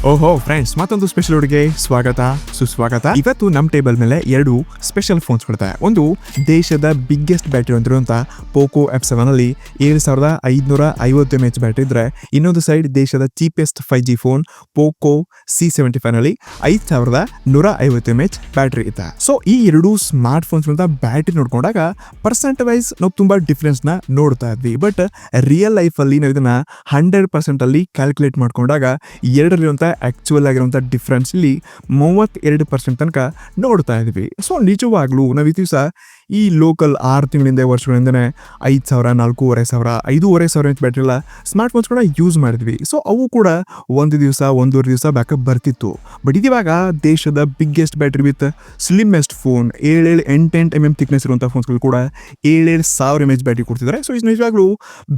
ಓಹೋ ಫ್ರೆಂಡ್ಸ್, ಮತ್ತೊಂದು ಸ್ಪೆಷಲ್ ಹುಡುಗೆ ಸ್ವಾಗತ ಸುಸ್ವಾಗತ. ಇವತ್ತು ನಮ್ಮ ಟೇಬಲ್ ಮೇಲೆ ಎರಡು ಸ್ಪೆಷಲ್ ಫೋನ್ಸ್ ಕೊಡ್ತಾರೆ. ಒಂದು ದೇಶದ ಬಿಗ್ಗೆಸ್ಟ್ ಬ್ಯಾಟರಿ ಹೊಂದಿರುವಂತ ಪೋಕೋ F7 ಅಲ್ಲಿ 7550 mAh ಬ್ಯಾಟರಿ ಇದ್ರೆ, ಇನ್ನೊಂದು ಸೈಡ್ ದೇಶದ cheapest 5G phone Poco C75 ನಲ್ಲಿ 5150 mAh ಬ್ಯಾಟರಿ ಇದೆ. ಸೊ ಈ ಎರಡು ಸ್ಮಾರ್ಟ್ ಫೋನ್ಸ್ ಬ್ಯಾಟರಿ ನೋಡ್ಕೊಂಡಾಗ ಪರ್ಸೆಂಟ್ ವೈಸ್ ನಾವು ತುಂಬಾ ಡಿಫ್ರೆನ್ಸ್ ನ ನೋಡ್ತಾ ಇದ್ವಿ. ಬಟ್ ರಿಯಲ್ ಲೈಫ್ ಅಲ್ಲಿ ನಾವು ಇದನ್ನ 100% ಅಲ್ಲಿ ಕ್ಯಾಲ್ಕುಲೇಟ್ ಮಾಡ್ಕೊಂಡಾಗ ಎರಡರಲ್ಲಿ ಆಕ್ಚುಯಲ್ ಆಗಿರುವಂಥ ಡಿಫ್ರೆನ್ಸ್ ಇಲ್ಲಿ 32% ತನಕ ನೋಡ್ತಾ ಇದ್ವಿ. ಸೊ ನಿಜವಾಗ್ಲೂ ನಾವು ಈ ದಿವಸ ಈ ಲೋಕಲ್ 6 ತಿಂಗಳಿಂದ ವರ್ಷಗಳಿಂದನೇ 5000, 4500, 5500 mAh ಬ್ಯಾಟ್ರಿ ಎಲ್ಲ ಸ್ಮಾರ್ಟ್ ಫೋನ್ಸ್ ಕೂಡ ಯೂಸ್ ಮಾಡಿದ್ವಿ. ಸೊ ಅವು ಕೂಡ ಒಂದೂವರೆ ದಿವಸ ಬ್ಯಾಕಪ್ ಬರ್ತಿತ್ತು. ಬಟ್ ಇದಿವಾಗ ದೇಶದ biggest battery with slimmest phone 8 mm thickness ಇರುವಂಥ ಫೋನ್ಸ್ಗಳು ಕೂಡ 7000 mAh ಬ್ಯಾಟ್ರಿ ಕೊಡ್ತಿದ್ದಾರೆ. ಸೊ ಇದು ನಿಜವಾಗ್ಲೂ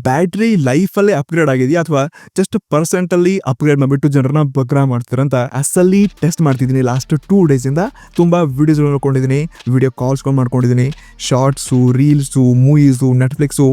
ಬ್ಯಾಟ್ರಿ ಲೈಫಲ್ಲೇ ಅಪ್ಗ್ರೇಡ್ ಆಗಿದೆಯಾ ಅಥವಾ ಜಸ್ಟ್ ಪರ್ಸೆಂಟಲ್ಲಿ ಅಪ್ಗ್ರೇಡ್ ಮಾಡಿಬಿಟ್ಟು ಜನರನ್ನ ಬಗ್ರಾ ಮಾಡ್ತಿರಂತ ಅಸಲಿ ಟೆಸ್ಟ್ ಮಾಡ್ತಿದ್ದೀನಿ. ಲಾಸ್ಟ್ 2 ಡೇಸಿಂದ ತುಂಬ ವಿಡಿಯೋಸ್ ನೋಡ್ಕೊಂಡಿದ್ದೀನಿ, ವಿಡಿಯೋ ಕಾಲ್ಸ್ಗಳು ಮಾಡ್ಕೊಂಡಿದ್ದೀನಿ, ಶಾರ್ಟ್ಸು, ರೀಲ್ಸು, ಮೂವೀಸು, ನೆಟ್ಫ್ಲಿಕ್ಸು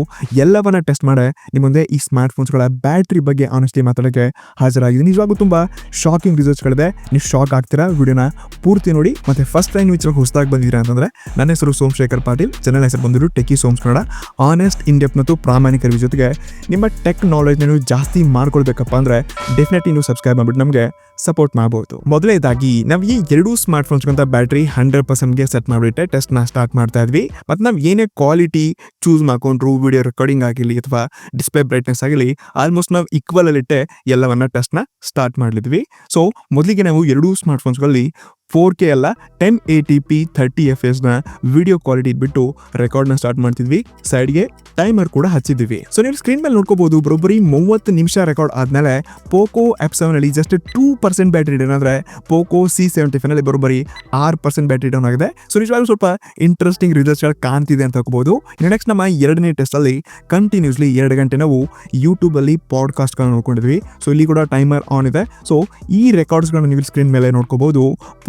ಎಲ್ಲವನ್ನ ಟೆಸ್ಟ್ ಮಾಡಿ ನಿಮ್ಮ ಮುಂದೆ ಈ ಸ್ಮಾರ್ಟ್ ಫೋನ್ಸ್ಗಳ ಬ್ಯಾಟ್ರಿ ಬಗ್ಗೆ ಆನೆಸ್ಟ್ಲಿ ಮಾತಾಡೋಕ್ಕೆ ಹಾಜರಾಗಿದ್ದೀನಿ. ನಿಜವಾಗೂ ತುಂಬ ಶಾಕಿಂಗ್ ರಿಸಲ್ಟ್ಸ್ಗಳಿದೆ. ನೀವು ಶಾಕ್ ಆಗ್ತೀರಾ. ವಿಡಿಯೋನ ಪೂರ್ತಿ ನೋಡಿ. ಮತ್ತೆ ಫಸ್ಟ್ ಟೈಮ್ ವಿಚಾರಕ್ಕೆ ಹೊಸದಾಗಿ ಬಂದಿದ್ದೀರಾ ಅಂತಂದರೆ, ನನ್ನ ಹೆಸರು ಸೋಮಶೇಖರ್ ಪಾಟೀಲ್, ಚಾನೆಲ್ ಹೆಸರು ಬಂದಿರು ಟೆಕಿಸೋಮ್ಸ್ ಕನ್ನಡ. ಆನೆಸ್ಟ್, ಇನ್ಡೆಪ್ತ್ ಮತ್ತು ಪ್ರಾಮಾಣಿಕ ರಿವ್ಯೂ ಜೊತೆಗೆ ನಿಮ್ಮ ಟೆಕ್ ನಾಲೆಜ್ನ ನೀವು ಜಾಸ್ತಿ ಮಾಡ್ಕೊಳ್ಬೇಕಪ್ಪ ಅಂದರೆ ಡೆಫಿನೆಟ್ಲಿ ನೀವು ಸಬ್ಸ್ಕ್ರೈಬ್ ಮಾಡಿಬಿಟ್ಟು ನಮಗೆ ಸಪೋರ್ಟ್ ಮಾಡಬಹುದು. ಮೊದಲನೇದಾಗಿ ನಾವು ಈ ಎರಡು ಸ್ಮಾರ್ಟ್ ಫೋನ್ಸ್ಗಂತ ಬ್ಯಾಟ್ರಿ 100%ಗೆ ಸೆಟ್ ಮಾಡಿಬಿಟ್ಟೆ ಟೆಸ್ಟ್ನ ಸ್ಟಾರ್ಟ್ ಮಾಡ್ತಾ ಇದ್ವಿ. ಮತ್ತು ನಾವು ಏನೇ ಕ್ವಾಲಿಟಿ ಚೂಸ್ ಮಾಡ್ಕೊಂಡ್ರು, ವಿಡಿಯೋ ರೆಕಾರ್ಡಿಂಗ್ ಆಗಿರಲಿ ಅಥವಾ ಡಿಸ್ಪ್ಲೇ ಬ್ರೈಟ್ನೆಸ್ ಆಗಲಿ, ಆಲ್ಮೋಸ್ಟ್ ನಾವು ಈಕ್ವಲ್ ಅಲ್ಲಿಟ್ಟೆ ಎಲ್ಲವನ್ನ ಟೆಸ್ಟ್ನ ಸ್ಟಾರ್ಟ್ ಮಾಡಲಿದ್ವಿ. ಸೊ ಮೊದಲಿಗೆ ನಾವು ಎರಡು ಸ್ಮಾರ್ಟ್ ಫೋನ್ಸ್ಗಳಲ್ಲಿ 4K ಅಲ್ಲ 1080p 30 fps ನ ವಿಡಿಯೋ ಕ್ವಾಲಿಟಿ ಇಟ್ಬಿಟ್ಟು ರೆಕಾರ್ಡ್ನ ಸ್ಟಾರ್ಟ್ ಮಾಡ್ತಿದ್ವಿ. ಸೈಡ್ಗೆ ಟೈಮರ್ ಕೂಡ ಹಚ್ಚಿದ್ವಿ. ಸೊ ನೀವು ಸ್ಕ್ರೀನ್ ಮೇಲೆ ನೋಡ್ಕೋಬಹುದು, ಬರೋಬ್ಬರಿ 30 ನಿಮಿಷ ರೆಕಾರ್ಡ್ ಆದ್ಮೇಲೆ ಪೋಕೋ F7 ಅಲ್ಲಿ ಜಸ್ಟ್ 2% ಬ್ಯಾಟ್ರಿ ಡೌನ್ ಆದ್ರೆ ಪೋಕೋ C75 ನಲ್ಲಿ ಬರೋಬ್ಬರಿ 6% ಬ್ಯಾಟ್ರಿ ಡೌನ್ ಆಗಿದೆ. ಸೊ ನಿಜವಾಗ್ಲೂ ಸ್ವಲ್ಪ ಇಂಟ್ರೆಸ್ಟಿಂಗ್ ರಿಸಲ್ಟ್ಸ್ ಕಾಣ್ತಿದೆ ಅಂತ ಹೇಳ್ಕೋಬಹುದು. ನೆಕ್ಸ್ಟ್ ನಮ್ಮ ಎರಡನೇ ಟೆಸ್ಟ್ ಅಲ್ಲಿ ಕಂಟಿನ್ಯೂಸ್ಲಿ 2 ಗಂಟೆ ನಾವು ಯೂಟ್ಯೂಬ್ ಅಲ್ಲಿ ಪಾಡ್ಕಾಸ್ಟ್ ಗಳನ್ನ ನೋಡ್ಕೊಂಡಿದ್ವಿ. ಸೊ ಇಲ್ಲಿ ಕೂಡ ಟೈಮರ್ ಆನ್ ಇದೆ. ಸೊ ಈ ರೆಕಾರ್ಡ್ಸ್ ಗಳನ್ನ ನೀವು ಸ್ಕ್ರೀನ್ ಮೇಲೆ ನೋಡ್ಕೋಬಹುದು.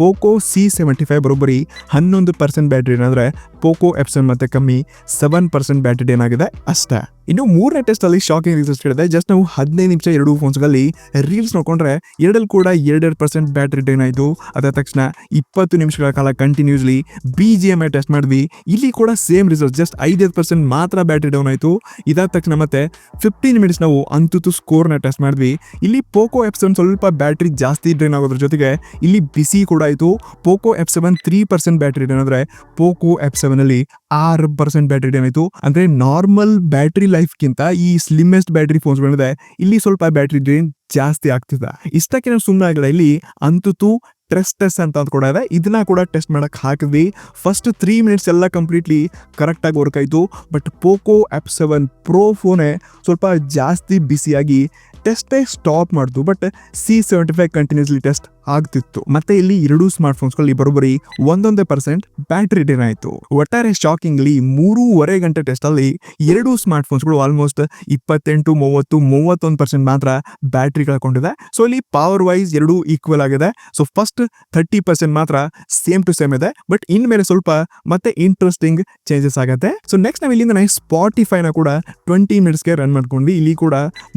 ಪೋಕೋ C75 ಬರೋಬ್ಬರಿ 11% ಬ್ಯಾಟ್ರಿ ಏನಾದ್ರೆ ಪೋಕೋ F7 ಮತ್ತೆ ಕಮ್ಮಿ 7% ಬ್ಯಾಟ್ರಿ ಏನಾಗಿದೆ ಅಷ್ಟೇ. ಇನ್ನು ಮೂರನೇ ಟೆಸ್ಟ್ ಅಲ್ಲಿ ಶಾಕಿಂಗ್ ರಿಸಲ್ಟ್ಸ್ ಹೇಳಿದೆ. ಜಸ್ಟ್ ನಾವು 15 ನಿಮಿಷ ಎರಡು ಫೋನ್ಸ್ಗಳಲ್ಲಿ ರೀಲ್ಸ್ ನೋಡ್ಕೊಂಡ್ರೆ ಎರಡಲ್ಲಿ ಕೂಡ 2% ಬ್ಯಾಟ್ರಿ ಡೌನ್ ಆಯಿತು. ಅದಾದ ತಕ್ಷಣ 20 ನಿಮಿಷಗಳ ಕಾಲ ಕಂಟಿನ್ಯೂಸ್ಲಿ BGMI ಟೆಸ್ಟ್ ಮಾಡಿದ್ವಿ. ಇಲ್ಲಿ ಕೂಡ ಸೇಮ್ ರಿಸಲ್ಟ್, ಜಸ್ಟ್ 5% ಮಾತ್ರ ಬ್ಯಾಟ್ರಿ ಡೌನ್ ಆಯಿತು. ಇದಾದ ತಕ್ಷಣ ಮತ್ತೆ 15 ಮಿನಿಟ್ಸ್ ನಾವು ಅಂತೂ ಸ್ಕೋರ್ನ ಟೆಸ್ಟ್ ಮಾಡಿದ್ವಿ. ಇಲ್ಲಿ ಪೋಕೋ F7 ಸ್ವಲ್ಪ ಬ್ಯಾಟ್ರಿ ಜಾಸ್ತಿ ಡ್ರೈನ್ ಆಗೋದ್ರ ಜೊತೆಗೆ ಇಲ್ಲಿ ಬಿಸಿ ಕೂಡ ಆಯಿತು. ಪೋಕೋ F7 3% ಬ್ಯಾಟ್ರಿ ಡೌನ್ ಆದರೆ ಪೋಕೋ F7 ಅಲ್ಲಿ 6% ಬ್ಯಾಟ್ರಿ ಡೌನ್ ಆಯಿತು. ಅಂದ್ರೆ ನಾರ್ಮಲ್ ಬ್ಯಾಟ್ರಿ ಲೈಫ್ಗಿಂತ ಈ ಸ್ಲಿಮ್ಮೆಸ್ಟ್ ಬ್ಯಾಟ್ರಿ ಫೋನ್ಸ್ ಬಂದಿದೆ, ಇಲ್ಲಿ ಸ್ವಲ್ಪ ಬ್ಯಾಟ್ರಿ ಡ್ರೈನ್ ಜಾಸ್ತಿ ಆಗ್ತಿದೆ. ಇಷ್ಟಕ್ಕೆ ನಾವು ಸುಮ್ಮನೆ ಆಗಿಲ್ಲ, ಇಲ್ಲಿ ಅಂತೂ ಟೆಸ್ಟ್ ಅಂತ ಕೂಡ ಇದೆ. ಇದನ್ನ ಕೂಡ ಟೆಸ್ಟ್ ಮಾಡಕ್ ಹಾಕಿದ್ವಿ. ಫಸ್ಟ್ 3 ಮಿನಿಟ್ಸ್ ಎಲ್ಲ ಕಂಪ್ಲೀಟ್ಲಿ ಕರೆಕ್ಟ್ ಆಗಿ ವರ್ಕ್ ಆಯ್ತು. ಬಟ್ ಪೋಕೋ F7 Pro ಫೋನೇ ಸ್ವಲ್ಪ ಜಾಸ್ತಿ ಬಿಸಿಯಾಗಿ ಟೆಸ್ಟೇ ಸ್ಟಾಪ್ ಮಾಡ್ತು. ಬಟ್ C75 ಕಂಟಿನ್ಯೂಸ್ಲಿ ಟೆಸ್ಟ್ ಆಗ್ತಿತ್ತು. ಮತ್ತೆ ಇಲ್ಲಿ ಎರಡು ಸ್ಮಾರ್ಟ್ ಫೋನ್ಸ್ಗಳಲ್ಲಿ ಬರೋಬ್ಬರಿ 1% ಬ್ಯಾಟ್ರಿ ಡೌನ್ ಆಯಿತು. ಒಟ್ಟಾರೆ ಶಾಕಿಂಗ್ಲಿ 3.5 ಗಂಟೆ ಟೆಸ್ಟ್ ಅಲ್ಲಿ ಎರಡು ಸ್ಮಾರ್ಟ್ ಫೋನ್ಸ್ಗಳು ಆಲ್ಮೋಸ್ಟ್ 28, 30, 31% ಮಾತ್ರ ಬ್ಯಾಟ್ರಿ ಕಳ್ಕೊಂಡಿದೆ. ಸೊ ಇಲ್ಲಿ ಪವರ್ ವೈಸ್ ಎರಡು ಈಕ್ವಲ್ ಆಗಿದೆ. ಸೊ ಫಸ್ಟ್ 30% ಮಾತ್ರ ಸೇಮ್ ಟು ಸೇಮ್ ಇದೆ. ಬಟ್ ಇನ್ಮೇಲೆ ಸ್ವಲ್ಪ ಮತ್ತೆ ಇಂಟ್ರೆಸ್ಟಿಂಗ್ ಚೇಂಜಸ್ ಆಗುತ್ತೆ. ಸೊ ನೆಕ್ಸ್ಟ್ ನಾವು ಇಲ್ಲಿಂದ ಸ್ಪಾಟಿಫೈನ ಕೂಡ 20 ಮಿನಿಟ್ಸ್ಗೆ ರನ್ ಮಾಡ್ಕೊಂಡ್ವಿ. ಇಲ್ಲಿ ಕೂಡ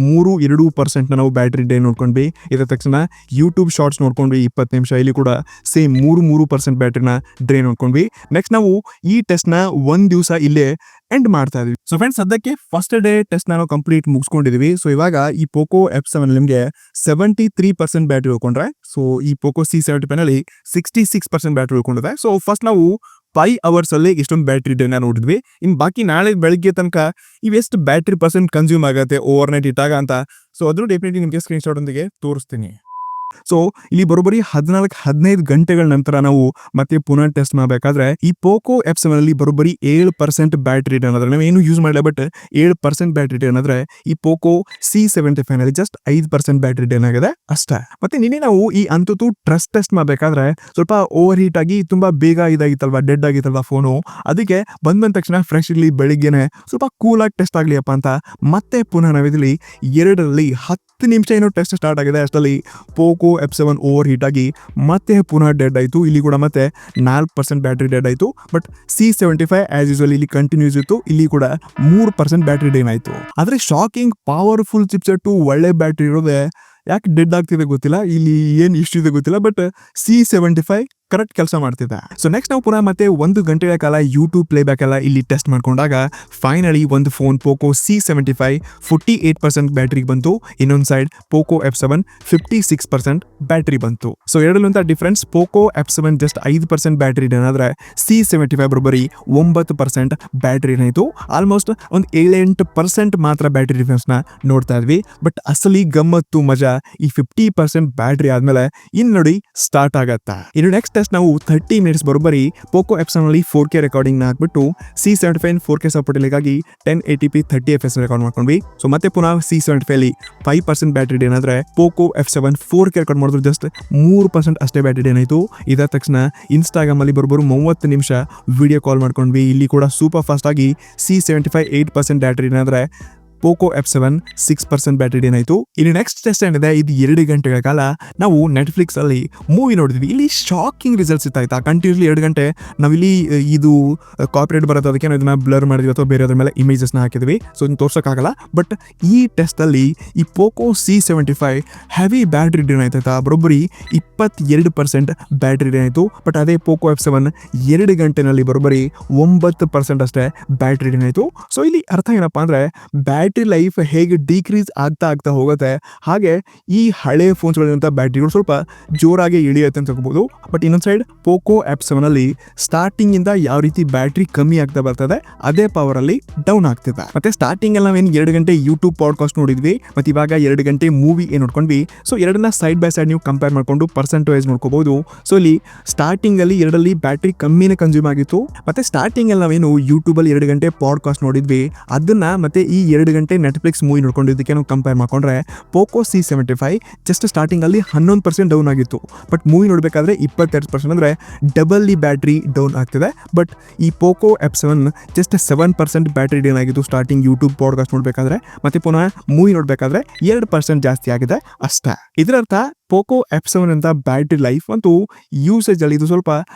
2% ನಾವು ಬ್ಯಾಟ್ರಿ ಡೇ ನೋಡ್ಕೊಂಡ್ವಿ. ಇದ ತಕ್ಷಣ ಯೂಟ್ಯೂಬ್ ಶಾರ್ಟ್ಸ್ ನೋಡ್ಕೊಂಡ್ವಿ 20 ನಿಮಿಷ. ಇಲ್ಲಿ ಕೂಡ ಸೇಮ್ 3% ಬ್ಯಾಟ್ರಿನ ಡ್ರೈನ್ ನೋಡ್ಕೊಂಡ್ವಿ. ನೆಕ್ಸ್ಟ್ ನಾವು ಈ ಟೆಸ್ಟ್ ನ ಒಂದ್ ದಿವಸ ಇಲ್ಲೇ ಎಂಡ್ ಮಾಡ್ತಾ ಇದೀವಿ. ಸೊ ಫ್ರೆಂಡ್ಸ್, ಸದ್ಯಕ್ಕೆ ಫಸ್ಟ್ ಡೇ ಟೆಸ್ಟ್ ನಾವು ಕಂಪ್ಲೀಟ್ ಮುಗಿಸ್ಕೊಂಡಿದೀವಿ. ಸೊ ಇವಾಗ ಈ ಪೋಕೋ F7 ನಿಮಗೆ 73% ಬ್ಯಾಟ್ರಿ ಉಳ್ಕೊಂಡ್ರೆ, ಸೊ ಈ ಪೋಕೋ C75 ನಲ್ಲಿ 66% ಬ್ಯಾಟ್ರಿ ಉಳ್ಕೊಂಡಿದೆ. ಸೊ ಫಸ್ಟ್ ನಾವು 5 ಅವರ್ಸ್ ಅಲ್ಲಿ ಇಷ್ಟೊಂದು ಬ್ಯಾಟ್ರಿ ಡೇನ ನೋಡಿದ್ವಿ. ಇನ್ನು ಬಾಕಿ ನಾಳೆ ಬೆಳಗ್ಗೆ ತನಕ ಇವೆಷ್ಟು ಬ್ಯಾಟ್ರಿ ಪರ್ಸೆಂಟ್ ಕನ್ಸ್ಯೂಮ್ ಆಗುತ್ತೆ ಓವರ್ ನೈಟ್ ಇಟ್ಟಾಗ ಅಂತ. ಸೊ ಅದು ಡೆಫಿನೆಟ್ಲಿ ನಿಮಗೆ ಸ್ಕ್ರೀನ್ ಶಾಟ್ ಒಂದಿಗೆ ತೋರಿಸ್ತೀನಿ. ಸೊ ಇಲ್ಲಿ ಬರೋಬ್ಬರಿ 14-15 ಗಂಟೆಗಳ ನಂತರ ನಾವು ಮತ್ತೆ ಪುನಃ ಟೆಸ್ಟ್ ಮಾಡಬೇಕಾದ್ರೆ ಈ ಪೋಕೋ F7 ಅಲ್ಲಿ ಬರೋಬ್ಬರಿ 7% ಬ್ಯಾಟ್ರಿ ಡೌನ್ ಆದ್ರೆ, ನಾವು ಏನು ಯೂಸ್ ಮಾಡಿಲ್ಲ ಬಟ್ 7% ಬ್ಯಾಟ್ರಿ ಡೌನ್ ಆದ್ರೆ ಈ ಪೋಕೋ C75 ನಲ್ಲಿ ಜಸ್ಟ್ 5% ಬ್ಯಾಟ್ರಿ ಡೌನ್ ಆಗಿದೆ ಅಷ್ಟೇ. ಮತ್ತೆ ನಿನ್ನೆ ನಾವು ಈ ಅಂತೂ ಟ್ರಸ್ಟ್ ಟೆಸ್ಟ್ ಮಾಡಬೇಕಾದ್ರೆ ಸ್ವಲ್ಪ ಓವರ್ ಹೀಟ್ ಆಗಿ ತುಂಬಾ ಬೇಗ ಇದಾಗಿತ್ತಲ್ವಾ, ಡೆಡ್ ಆಗಿತ್ತಲ್ವಾ ಫೋನು. ಅದಕ್ಕೆ ಬಂದ ತಕ್ಷಣ ಫ್ರೆಶ್ ಇರ್ಲಿ, ಬೆಳಿಗ್ಗೆನೆ ಸ್ವಲ್ಪ ಕೂಲ್ ಆಗಿ ಟೆಸ್ಟ್ ಆಗ್ಲಿಯಪ್ಪ ಅಂತ ಮತ್ತೆ ಪುನಃ ನಾವಿದ್ರಲ್ಲಿ 2ರಲ್ಲಿ 10 ನಿಮಿಷ ಏನೋ ಟೆಸ್ಟ್ ಸ್ಟಾರ್ಟ್ ಆಗಿದೆ. ಅಷ್ಟರಲ್ಲಿ ಪೋಕೋ F7 ಓವರ್ ಹೀಟ್ ಆಗಿ ಮತ್ತೆ ಪುನಃ ಡೆಡ್ ಆಯಿತು. ಇಲ್ಲಿ ಕೂಡ ಮತ್ತೆ 4% ಬ್ಯಾಟ್ರಿ ಡೆಡ್ ಆಯಿತು. ಬಟ್ C75 ಆಸ್ ಯೂಶುವಲ್ ಇಲ್ಲಿ ಕಂಟಿನ್ಯೂಸ್ ಇತ್ತು. ಇಲ್ಲಿ ಕೂಡ 3% ಬ್ಯಾಟ್ರಿ ಡೌನ್ ಆಯಿತು. ಆದರೆ ಶಾಕಿಂಗ್ ಪವರ್ಫುಲ್ ಚಿಪ್ಸೆಟ್, ಒಳ್ಳೆ ಬ್ಯಾಟ್ರಿ ಇರೋದೇ ಯಾಕೆ ಡೆಡ್ ಆಗ್ತಿದೆ ಗೊತ್ತಿಲ್ಲ, ಇಲ್ಲಿ ಏನು ಇಷ್ಟು ಇದೆ ಗೊತ್ತಿಲ್ಲ, ಬಟ್ C75 ಕರೆಕ್ಟ್ ಕೆಲಸ ಮಾಡ್ತಿದೆ. ಸೊ ನೆಕ್ಸ್ಟ್ ನಾವು ಪುನಃ ಮತ್ತೆ 1 ಗಂಟೆಗಳ ಕಾಲ ಯೂಟ್ಯೂಬ್ ಪ್ಲೇಬ್ಯಾಕ್ ಎಲ್ಲ ಇಲ್ಲಿ ಟೆಸ್ಟ್ ಮಾಡ್ಕೊಂಡಾಗ ಫೈನಲಿ ಒಂದು ಫೋನ್ ಪೋಕೋ C75 48% ಬ್ಯಾಟ್ರಿ ಬಂತು, ಇನ್ನೊಂದು ಸೈಡ್ ಪೋಕೋ F7 56% ಬ್ಯಾಟ್ರಿ ಬಂತು. ಸೊ ಎರಡಲ್ಲಂತ difference, Poco F7 just 5% battery ಏನಾದ್ರೆ C75 ಬರೋಬ್ಬರಿ 9% ಬ್ಯಾಟ್ರಿ ಏನಾಯ್ತು. ಆಲ್ಮೋಸ್ಟ್ ಒಂದು 7-8% ಮಾತ್ರ ಬ್ಯಾಟ್ರಿ ಡಿಫ್ರೆನ್ಸ್ ನ ನೋಡ್ತಾ ಇದ್ವಿ. ಬಟ್ ಅಸಲಿ ಗಮ್ಮತ್ತು ಮಜಾ ಈ 50% ಬ್ಯಾಟ್ರಿ ಆದ್ಮೇಲೆ ಇನ್ನು ನೋಡಿ ಸ್ಟಾರ್ಟ್ ಆಗತ್ತಾ. ಇನ್ನು ನೆಕ್ಸ್ಟ್ ಟೆಸ್ಟ್ ನಾವು 30 ಮಿನಿಟ್ಸ್ ಬರೋಬ್ಬರಿ ಪೋಕೋ F7 ಅಲ್ಲಿ 4K ರೆಕಾರ್ಡಿಂಗ್ ನ ಹಾಕ್ಬಿಟ್ಟು C75 4K ಸಪೋರ್ಟ್ಗಾಗಿ 1080p 30fps record ಮಾಡ್ಕೊಂಡ್ವಿ. ಸೊ ಮತ್ತೆ ಪುನಃ C75 ಅಲ್ಲಿ 5% ಬ್ಯಾಟ್ರಿ ಏನಾದ್ರೆ ಪೋಕೋ F7 4K ರೆಕಾರ್ಡ್ ಮಾಡಿದ್ರು ಜಸ್ಟ್ 3% ಅಷ್ಟೇ ಬ್ಯಾಟ್ರಿ ಏನಾಯ್ತು. ಇದಾದ ತಕ್ಷಣ ಇನ್ಸ್ಟಾಗ್ರಾಮ್ ಅಲ್ಲಿ ಬರೋಬ್ಬರು 30 ನಿಮಿಷ ವಿಡಿಯೋ ಕಾಲ್ ಮಾಡ್ಕೊಂಡ್ವಿ. ಇಲ್ಲಿ ಕೂಡ ಸೂಪರ್ ಫಾಸ್ಟ್ ಆಗಿ C75 8% ಬ್ಯಾಟ್ರಿ ಏನಾದ್ರೆ ಪೋಕೋ F7 6% ಬ್ಯಾಟ್ರಿ ಏನಾಯ್ತು. ಇನ್ನು ನೆಕ್ಸ್ಟ್ ಟೆಸ್ಟ್ ಏನಿದೆ, ಇದು 2 ಗಂಟೆಗಳ ಕಾಲ ನಾವು ನೆಟ್ಫ್ಲಿಕ್ಸ್ ಅಲ್ಲಿ ಮೂವಿ ನೋಡಿದ್ವಿ. ಇಲ್ಲಿ ಶಾಕಿಂಗ್ ರಿಸಲ್ಟ್ಸ್ ಇತ್ತಾಯ್ತಾ. ಕಂಟಿನ್ಯೂಸ್ಲಿ 2 ಗಂಟೆ ನಾವಿಲ್ಲಿ ಇದು ಕಾಪಿರೇಟ್ ಬರೋದು, ಅದಕ್ಕೆ ನಾವು ಇದನ್ನ ಬ್ಲರ್ ಮಾಡಿದ್ವಿ ಅಥವಾ ಬೇರೆ ಅದ್ರ ಮೇಲೆ ಇಮೇಜಸ್ನ ಹಾಕಿದ್ವಿ. ಸೊ ಇದನ್ನ ತೋರ್ಸೋಕ್ಕಾಗಲ್ಲ. ಬಟ್ ಈ ಟೆಸ್ಟ್ ಅಲ್ಲಿ ಈ Poco C75 heavy battery drain ಆಯ್ತಾಯ್ತಾ, ಬರೋಬ್ಬರಿ 22% ಬ್ಯಾಟ್ರಿ ಡ್ರೇನ್ ಆಯಿತು. ಬಟ್ ಅದೇ ಪೋಕೋ F7 2 ಗಂಟೆನಲ್ಲಿ ಬರೋಬ್ಬರಿ 9% ಅಷ್ಟೇ ಬ್ಯಾಟ್ರಿ ಡ್ರೇನ್ ಆಯಿತು. ಸೊ ಇಲ್ಲಿ ಅರ್ಥ ಏನಪ್ಪಾ ಅಂದ್ರೆ ಬ್ಯಾಟ್ರಿ ಲೈಫ್ ಹೇಗೆ ಡಿಕ್ರೀಸ್ ಆಗ್ತಾ ಹೋಗುತ್ತೆ, ಹಾಗೆ ಈ ಹಳೆ ಫೋನ್ಸ್ಗಳಿಂದ ಬ್ಯಾಟ್ರಿಗಳು ಸ್ವಲ್ಪ ಜೋರಾಗಿ ಇಳಿಯುತ್ತೆ ಅಂತ ಹೇಳ್ಬೋದು. ಬಟ್ ಇನ್ನೊಂದು ಸೈಡ್ ಪೋಕೋ F7 ಅಲ್ಲಿ ಸ್ಟಾರ್ಟಿಂಗ್ ಇಂದ ಯಾವ ರೀತಿ ಬ್ಯಾಟ್ರಿ ಕಮ್ಮಿ ಆಗ್ತಾ ಬರ್ತದೆ, ಅದೇ ಪವರ್ ಅಲ್ಲಿ ಡೌನ್ ಆಗ್ತಿದೆ. ಮತ್ತೆ ಸ್ಟಾರ್ಟಿಂಗ್ ಎಲ್ಲ ನಾವೇನು 2 ಗಂಟೆ ಯೂಟ್ಯೂಬ್ ಪಾಡ್ಕಾಸ್ಟ್ ನೋಡಿದ್ವಿ, ಮತ್ತೆ ಇವಾಗ 2 ಗಂಟೆ ಮೂವಿ ನೋಡ್ಕೊಂಡ್ವಿ. ಸೊ ಎರಡನ್ನ ಸೈಡ್ ಬೈ ಸೈಡ್ ನೀವು ಕಂಪೇರ್ ಮಾಡ್ಕೊಂಡು ಪರ್ಸೆಂಟೇಜ್ ನೋಡ್ಕೋಬಹುದು. ಸೊ ಇಲ್ಲಿ ಸ್ಟಾರ್ಟಿಂಗ್ ಅಲ್ಲಿ ಎರಡರಲ್ಲಿ ಬ್ಯಾಟ್ರಿ ಕಮ್ಮಿನೇ ಕನ್ಸ್ಯೂಮ್ ಆಗಿತ್ತು. ಮತ್ತೆ ಸ್ಟಾರ್ಟಿಂಗ್ ಅಲ್ಲಿ ನಾವೇನು ಯೂಟ್ಯೂಬ್ ಅಲ್ಲಿ 2 ಗಂಟೆ ಪಾಡ್ಕಾಸ್ಟ್ ನೋಡಿದ್ವಿ, ಅದನ್ನ ಮತ್ತೆ ಈ 2 ಗಂಟೆ ನೆಟ್ಫ್ಲಿಕ್ಸ್ ಮೂವಿ ನೋಡ್ಕೊಂಡಿದ್ದಕ್ಕೆ ನಾವು ಕಂಪೇರ್ ಮಾಡ್ಕೊಂಡ್ರೆ ಪೋಕೋ C75 ಜಸ್ಟ್ ಸ್ಟಾರ್ಟಿಂಗ್ ಅಲ್ಲಿ 11% ಡೌನ್ ಆಗಿತ್ತು. ಬಟ್ ಮೂವಿ ನೋಡಬೇಕಾದ್ರೆ 22%, ಅಂದ್ರೆ ಡಬಲ್ ಈ ಬ್ಯಾಟ್ರಿ ಡೌನ್ ಆಗ್ತಿದೆ. ಬಟ್ ಈ Poco F7 just 7% battery down ಆಗಿತ್ತು ಸ್ಟಾರ್ಟಿಂಗ್ ಯೂಟ್ಯೂಬ್ ಪಾಡ್ಕಾಸ್ಟ್ ನೋಡಬೇಕಾದ್ರೆ, ಮತ್ತೆ ಪುನಃ ಮೂವಿ ನೋಡಬೇಕಾದ್ರೆ 2% ಜಾಸ್ತಿ ಆಗಿದೆ ಅಷ್ಟೇ. ಇದರರ್ಥ ಪೋಕೋ F7 ಅಂತ ಬ್ಯಾಟ್ರಿ ಲೈಫ್ ಅಂತೂ ಯೂಸೇಜ್ ಅಲ್ಲಿ ಇದು ಸ್ವಲ್ಪ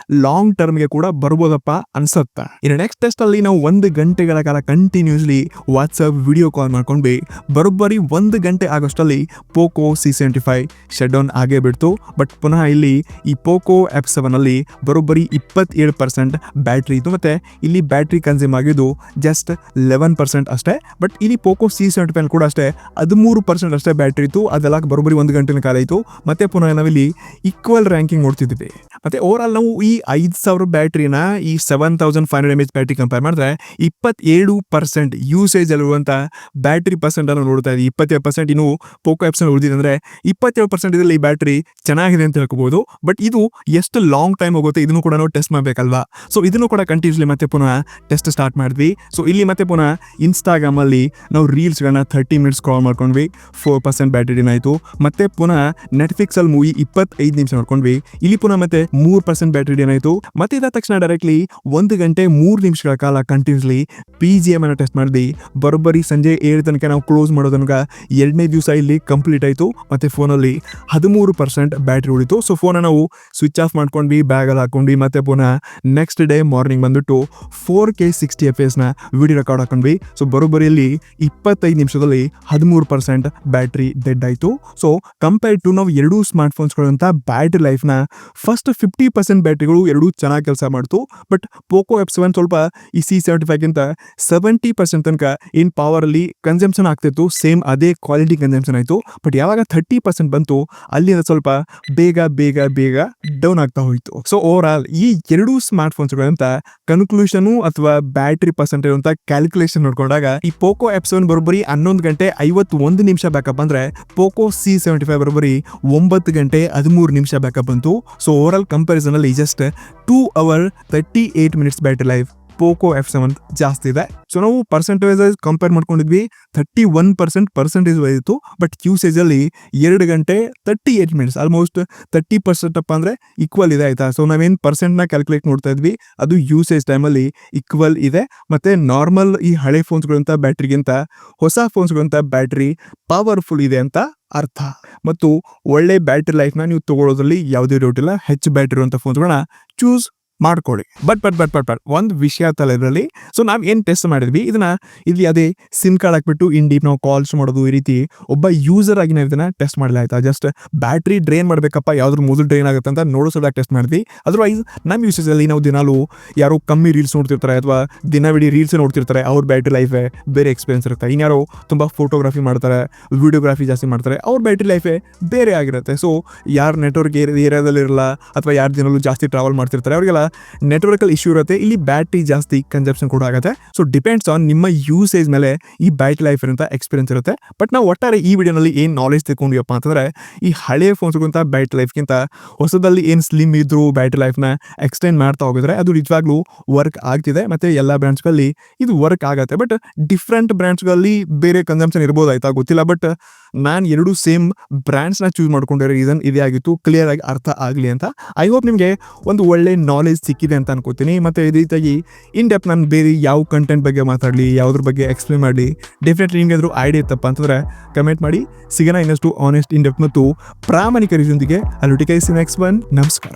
ಲಾಂಗ್ ಟರ್ಮ್ಗೆ ಕೂಡ ಬರ್ಬೋದಪ್ಪ ಅನ್ಸುತ್ತೆ. ಇನ್ನು ನೆಕ್ಸ್ಟ್ ಟೆಸ್ಟ್ ಅಲ್ಲಿ ನಾವು 1 ಗಂಟೆಗಳ ಕಾಲ ಕಂಟಿನ್ಯೂಸ್ಲಿ ವಾಟ್ಸಪ್ ವಿಡಿಯೋ ಕಾಲ್ ಮಾಡ್ಕೊಂಡ್ವಿ. ಬರೋಬ್ಬರಿ 1 ಗಂಟೆ ಆಗೋಷ್ಟಲ್ಲಿ ಪೋಕೋ C75 ಶಟ್ ಡೌನ್ ಆಗೇ ಬಿಡ್ತು. ಬಟ್ ಪುನಃ ಇಲ್ಲಿ ಈ ಪೋಕೋ F7 ಅಲ್ಲಿ ಬರೋಬ್ಬರಿ 27% ಬ್ಯಾಟ್ರಿ ಇತ್ತು. ಮತ್ತೆ ಇಲ್ಲಿ ಬ್ಯಾಟ್ರಿ ಕನ್ಸ್ಯೂಮ್ ಆಗಿದ್ದು ಜಸ್ಟ್ 11% ಅಷ್ಟೇ. ಬಟ್ ಇಲ್ಲಿ ಪೋಕೋ C75 ಕೂಡ ಅಷ್ಟೇ 13% ಅಷ್ಟೇ ಬ್ಯಾಟ್ರಿ ಇತ್ತು. ಅದೆಲ್ಲ ಬರೋಬ್ಬರಿ 1 ಗಂಟೆ ಕಾಲ ಇತ್ತು. ಮತ್ತೆ ಪುನಃ ನಾವಿಲ್ಲಿ ಈಕ್ವಲ್ ರ್ಯಾಂಕಿಂಗ್ ನೋಡ್ತಿದ್ವಿ. ಮತ್ತೆ ಓವರ್ ಆಲ್ ನಾವು ಈ 5000 ಬ್ಯಾಟ್ರಿನ ಈ 7500 mAh ಬ್ಯಾಟ್ರಿ ಕಂಪೇರ್ ಮಾಡಿದ್ರೆ 27% ಯೂಸೇಜ್ ಅಲ್ಲಿರುವಂತ ಬ್ಯಾಟ್ರಿ ಪರ್ಸೆಂಟ್ ಅನ್ನು ನೋಡ್ತಾ ಇದ್ದೀವಿ. 27% ಇನ್ನು ಪೋಕೋ F7 ಉಳಿದಿದೆ ಅಂದ್ರೆ 27% ಇದರಲ್ಲಿ ಈ ಬ್ಯಾಟ್ರಿ ಚೆನ್ನಾಗಿದೆ ಅಂತ ಹೇಳ್ಕೋಬಹುದು. ಬಟ್ ಇದು ಎಷ್ಟು ಲಾಂಗ್ ಟೈಮ್ ಹೋಗುತ್ತೆ ಇದನ್ನು ಕೂಡ ನಾವು ಟೆಸ್ಟ್ ಮಾಡಬೇಕಲ್ವಾ. ಸೊ ಇದನ್ನು ಕೂಡ ಕಂಟಿನ್ಯೂಸ್ಲಿ ಮತ್ತೆ ಪುನಃ ಟೆಸ್ಟ್ ಸ್ಟಾರ್ಟ್ ಮಾಡಿದ್ವಿ. ಸೊ ಇಲ್ಲಿ ಮತ್ತೆ ಪುನಃ ಇನ್ಸ್ಟಾಗ್ರಾಮ್ ಅಲ್ಲಿ ನಾವು ರೀಲ್ಸ್ಗಳನ್ನ 30 ಮಿನಿಟ್ಸ್ ಸ್ಕ್ರಾಲ್ ಮಾಡ್ಕೊಂಡ್ವಿ, 4% ಬ್ಯಾಟ್ರಿ ಡಿನ್ ಆಯಿತು. ಮತ್ತೆ ಪುನಃ ನೆಟ್ಫ್ಲಿಕ್ಸ್ ಅಲ್ಲಿ ಮೂವಿ 25 ನಿಮಿಷ ನೋಡ್ಕೊಂಡ್ವಿ, ಇಲ್ಲಿ ಪುನಃ ಮತ್ತೆ 3% ಬ್ಯಾಟ್ರಿ ಡಿನ್ ಆಯಿತು. ಮತ್ತೆ ಇದಾದ ತಕ್ಷಣ ಡೈರೆಕ್ಟ್ಲಿ 1 ಗಂಟೆ 3 ನಿಮಿಷಗಳ ಕಾಲ ಕಂಟಿನ್ಯೂಸ್ಲಿ PGM ಅನ್ನು ಟೆಸ್ಟ್ ಮಾಡಿದ್ವಿ. ಬರೋಬ್ಬರಿ ಸಂಜೆ 7 ತನಕ ನಾವು ಕ್ಲೋಸ್ ಮಾಡೋದನ್ನ 2ನೇ ದಿವಸ ಇಲ್ಲಿ ಕಂಪ್ಲೀಟ್ ಆಯಿತು. ಮತ್ತೆ ಫೋನಲ್ಲಿ 13% ಬ್ಯಾಟ್ರಿ ಉಳಿತು. ಸೊ ಫೋನ್ ನಾವು ಸ್ವಿಚ್ ಆಫ್ ಮಾಡ್ಕೊಂಡ್ವಿ, ಬ್ಯಾಗ್ ಅಲ್ಲಿ ಹಾಕೊಂಡ್ವಿ. ಮತ್ತೆ ಪುನಃ ನೆಕ್ಸ್ಟ್ ಡೇ ಮಾರ್ನಿಂಗ್ ಬಂದ್ಬಿಟ್ಟು 4K 60fps ನ ವಿಡಿಯೋ ರೆಕಾರ್ಡ್ ಹಾಕೊಂಡ್ವಿ. ಸೊ ಬರೋಬ್ಬರಿಯಲ್ಲಿ 25 ನಿಮಿಷದಲ್ಲಿ 13% ಬ್ಯಾಟ್ರಿ ಡೆಡ್ ಆಯಿತು. ಸೊ ಕಂಪೇರ್ ಟು ನಾವು ಎರಡೂ ಸ್ಮಾರ್ಟ್ ಫೋನ್ಸ್ಗಳಂತ ಬ್ಯಾಟ್ರಿ ಲೈಫ್ನ ಫಸ್ಟ್ 50% ಬ್ಯಾಟ್ರಿಗಳು ಎರಡೂ ಚೆನ್ನಾಗಿ ಕೆಲಸ ಮಾಡ್ತು. ಬಟ್ ಪೋಕೋ F7 ಸ್ವಲ್ಪ ಈ C75ಗಿಂತ 70% ತನಕ ಇನ್ ಪವರ್ ಅಲ್ಲಿ ಕನ್ಸಂಪ್ಷನ್ ಆಗ್ತಿತ್ತು, ಸೇಮ್ ಅದೇ ಕ್ವಾಲಿಟಿ ಕನ್ಸಂಪ್ಷನ್ ಆಯಿತು. ಬಟ್ ಯಾವಾಗ 30% ಬಂತು ಅಲ್ಲಿ ಅದು ಸ್ವಲ್ಪ ಬೇಗ ಬೇಗ ಬೇಗ ಡೌನ್ ಆಗ್ತಾ ಹೋಯಿತು. ಸೊ ಓವರ್ ಆಲ್ ಈ ಎರಡೂ ಸ್ಮಾರ್ಟ್ ಫೋನ್ಸ್ಗಳಂತ ಕನ್ಕ್ಲೂಷನ್ ಅಥವಾ ಬ್ಯಾಟ್ರಿ ಪರ್ಸೆಂಟೇಜ್ ಅಂತ ಕ್ಯಾಲ್ಕುಲೇಷನ್ ನೋಡ್ಕೊಂಡಾಗ ಈ ಪೋಕೋ F7 ಬರೋಬ್ಬರಿ 11 ಗಂಟೆ 51 ನಿಮಿಷ ಬ್ಯಾಕಪ್ ಅಂದ್ರೆ ಪೋಕೋ C75 ಬರೋಬ್ಬರಿ 9 ಗಂಟೆ 13 ನಿಮಿಷ ಬ್ಯಾಕಪ್ ಬಂತು. ಸೊ ಓವರ್ ಆಲ್ ಕಂಪ್ಯಾರಿಸನ್ ಅಲ್ಲಿ just 2 hours 38 minutes battery life Poco F7 ಜಾಸ್ತಿ ಇದೆ. ಸೊ ನಾವು ಪರ್ಸೆಂಟೇಜ್ ಕಂಪೇರ್ ಮಾಡ್ಕೊಂಡಿದ್ವಿ, 31% ಪರ್ಸೆಂಟೇಜ್ ಇತ್ತು. ಬಟ್ ಯೂಸೇಜ್ ಅಲ್ಲಿ 2 ಗಂಟೆ 38 ಮಿನಿಟ್ಸ್ ಆಲ್ಮೋಸ್ಟ್ 30% ಅಪ್ಪ ಅಂದ್ರೆ ಈಕ್ವಲ್ ಇದೆ ಆಯ್ತಾ. ಸೊ ನಾವೇನು ಪರ್ಸೆಂಟ್ನ ಕ್ಯಾಲ್ಕುಲೇಟ್ ನೋಡ್ತಾ ಇದ್ವಿ ಅದು ಯೂಸೇಜ್ ಟೈಮಲ್ಲಿ ಈಕ್ವಲ್ ಇದೆ. ಮತ್ತೆ ನಾರ್ಮಲ್ ಈ ಹಳೆ ಫೋನ್ಸ್ಗಳಂತ ಬ್ಯಾಟ್ರಿಗಿಂತ ಹೊಸ ಫೋನ್ಸ್ಗಳಂತ ಬ್ಯಾಟ್ರಿ ಪವರ್ಫುಲ್ ಇದೆ ಅಂತ ಅರ್ಥ. ಮತ್ತು ಒಳ್ಳೆ ಬ್ಯಾಟ್ರಿ ಲೈಫ್ನ ನೀವು ತಗೊಳ್ಳೋದ್ರಲ್ಲಿ ಯಾವುದೇ ಡೌಟ್ ಇಲ್ಲ. ಹೆಚ್ಚು ಬ್ಯಾಟ್ರಿ ಇರುವಂಥ ಫೋನ್ಸ್ಗಳನ್ನ ಚೂಸ್ ಮಾಡ್ಕೊಳ್ಳಿ. ಬಟ್ ಒಂದು ವಿಷಯ ತಲೆ ಇದರಲ್ಲಿ. ಸೊ ನಾವ್ ಏನ್ ಟೆಸ್ಟ್ ಮಾಡಿದ್ವಿ ಇದನ್ನ, ಇಲ್ಲಿ ಅದೇ ಸಿಮ್ ಕಾರ್ಡ್ ಹಾಕ್ಬಿಟ್ಟು ಇನ್ ಡೀಪ್ ನಾವು ಕಾಲ್ಸ್ ಮಾಡೋದು, ಈ ರೀತಿ ಒಬ್ಬ ಯೂಸರ್ ಆಗಿ ನಾವು ಇದನ್ನ ಟೆಸ್ಟ್ ಮಾಡಲ್ಲ ಆಯ್ತಾ. ಜಸ್ಟ್ ಬ್ಯಾಟ್ರಿ ಡ್ರೈನ್ ಮಾಡ್ಬೇಕಪ್ಪ, ಯಾವ್ದ್ರ ಮೊದಲು ಡ್ರೈನ್ ಆಗುತ್ತೆ ಅಂತ ನೋಡೋ ಸಲ ಟೆಸ್ಟ್ ಮಾಡಿದ್ವಿ. ಅದರ್ವೈಸ್ ನಮ್ಮ ಯೂಸೇಜ್ ಅಲ್ಲಿ ನಾವು ದಿನಾಲು ಯಾರೋ ಕಮ್ಮಿ ರೀಲ್ಸ್ ನೋಡ್ತಿರ್ತಾರೆ ಅಥವಾ ದಿನವಿಡೀ ರೀಲ್ಸ್ ನೋಡ್ತಿರ್ತಾರೆ, ಅವ್ರ ಬ್ಯಾಟ್ರಿ ಲೈಫೇ ಬೇರೆ ಎಕ್ಸ್ಪೀರಿಯನ್ಸ್ ಇರುತ್ತೆ. ಇನ್ಯಾರೋ ತುಂಬಾ ಫೋಟೋಗ್ರಫಿ ಮಾಡ್ತಾರೆ, ವಿಡಿಯೋಗ್ರಫಿ ಜಾಸ್ತಿ ಮಾಡ್ತಾರೆ, ಅವ್ರ ಬ್ಯಾಟ್ರಿ ಲೈಫೇ ಬೇರೆ ಆಗಿರುತ್ತೆ. ಸೊ ಯಾರು ನೆಟ್ವರ್ಕ್ ಏರಿಯಾದಲ್ಲಿ ಇರಲ್ಲ ಅಥವಾ ಯಾರು ದಿನಲ್ಲೂ ಜಾಸ್ತಿ ಟ್ರಾವೆಲ್ ಮಾಡ್ತಿರ್ತಾರೆ ಅವರಿಗೆಲ್ಲ ನೆಟ್ವರ್ಕಲ್ ಇಶ್ಯೂ ಇರುತ್ತೆ, ಇಲ್ಲಿ ಬ್ಯಾಟ್ರಿ ಜಾಸ್ತಿ ಕನ್ಸಂಪ್ಷನ್ ಕೂಡ ಆಗುತ್ತೆ. ಸೊ ಡಿಪೆಂಡ್ಸ್ ಆನ್ ನಿಮ್ಮ ಯೂಸೇಜ್ ಮೇಲೆ ಈ ಬ್ಯಾಟ್ರಿ ಲೈಫ್ ಅಂತ ಎಕ್ಸ್ಪೀರಿಯನ್ಸ್ ಇರುತ್ತೆ. ಬಟ್ ನಾವು ಒಟ್ಟಾರೆ ಈ ವಿಡಿಯೋನಲ್ಲಿ ಏನು ನಾಲೆಜ್ ತಿಳ್ಕೊಂಡಿವಪ್ಪ ಅಂತಂದ್ರೆ, ಈ ಹಳೆಯ ಫೋನ್ಸ್ಗಿಂತ ಬ್ಯಾಟ್ರಿ ಲೈಫ್ಗಿಂತ ಹೊಸದಲ್ಲಿ ಏನು ಸ್ಲಿಮ್ ಇದ್ರು ಬ್ಯಾಟ್ರಿ ಲೈಫ್ನ ಎಕ್ಸ್ಟೆಂಡ್ ಮಾಡ್ತಾ ಹೋಗಿದ್ರೆ ಅದು ನಿಜವಾಗ್ಲೂ ವರ್ಕ್ ಆಗ್ತಿದೆ. ಮತ್ತೆ ಎಲ್ಲ ಬ್ರ್ಯಾಂಡ್ಸ್ಗಳಲ್ಲಿ ಇದು ವರ್ಕ್ ಆಗುತ್ತೆ. ಬಟ್ ಡಿಫ್ರೆಂಟ್ ಬ್ರ್ಯಾಂಡ್ಸ್ಗಳಲ್ಲಿ ಬೇರೆ ಕನ್ಸಂಪ್ಷನ್ ಇರ್ಬೋದಾಯ್ತಾ ಗೊತ್ತಿಲ್ಲ. ಬಟ್ ನಾನು ಎರಡು ಸೇಮ್ ಬ್ರ್ಯಾಂಡ್ಸ್ನ ಚೂಸ್ ಮಾಡ್ಕೊಂಡಿರೋ ರೀಸನ್ ಇದೇ ಆಗಿತ್ತು, ಕ್ಲಿಯರ್ ಆಗಿ ಅರ್ಥ ಆಗಲಿ ಅಂತ. ಐ ಹೋಪ್ ನಿಮಗೆ ಒಂದು ಒಳ್ಳೆ ನಾಲೆಜ್ ಸಿಕ್ಕಿದೆ ಅಂತ ಅನ್ಕೋತೀನಿ. ಮತ್ತು ಇದೇ ರೀತಿಯಾಗಿ ಇನ್ ಡೆಪ್ ನಾನು ಬೇರೆ ಯಾವ ಕಂಟೆಂಟ್ ಬಗ್ಗೆ ಮಾತಾಡಲಿ, ಯಾವುದ್ರ ಬಗ್ಗೆ ಎಕ್ಸ್ಪ್ಲೇನ್ ಮಾಡಲಿ, ಡೆಫಿನೆಟ್ಲಿ ನಿಮ್ಗೆ ಏನಾದರೂ ಐಡಿಯಾ ಇತ್ತಪ್ಪ ಅಂತಂದರೆ ಕಮೆಂಟ್ ಮಾಡಿ. ಸಿಗೋಣ ಇನ್ನಷ್ಟು ಆನೆಸ್ಟ್, ಇನ್ ಡೆಪ್ ಮತ್ತು ಪ್ರಾಮಾಣಿಕ ರೀಸನ್ಗೆ. ಅಲ್ಲಿ ನೆಕ್ಸ್ಟ್ ಒನ್. ನಮಸ್ಕಾರ.